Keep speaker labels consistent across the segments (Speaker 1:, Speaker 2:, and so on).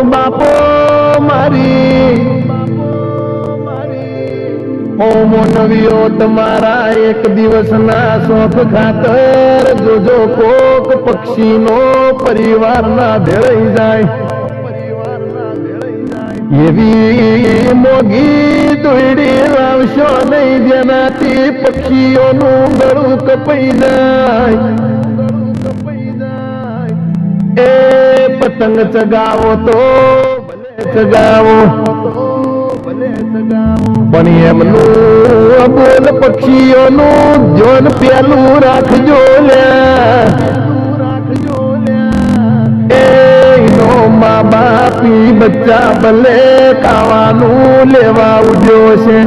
Speaker 1: બાપો મારી ઓમો નવિયો તમારા એક દિવસના શોખ ખાતર જોજો કોક પક્ષીનો પરિવારના ભેળાઈ જાય એવી મોગી દોડી લાવશો નહીં જેનાથી પક્ષીઓનું ગળું કપાઈ જાય એ પતંગ ચગાવો તો ભલે ચગાવો પણ એમનું બોલ પક્ષીઓનું જોન પેલું રાખજો એનો મા બાપી બચ્ચા ભલે ખાવાનું લેવા ઉડ્યો છે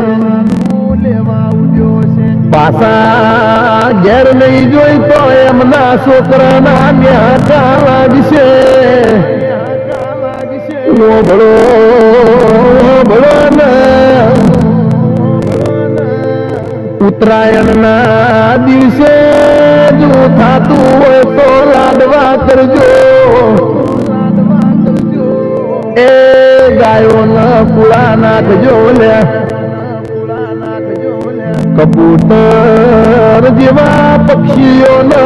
Speaker 1: પાછા ઘેર નહીં જોઈ તો એમના છોકરાના ન્યા લાગશે ભળો ને ઉત્તરાયણ ના દિવસે જો થાતું હોય તો લાડવા કરજો એ ગાયો ના પુળા નાખજો લે કબૂતર જેવા પક્ષીઓને,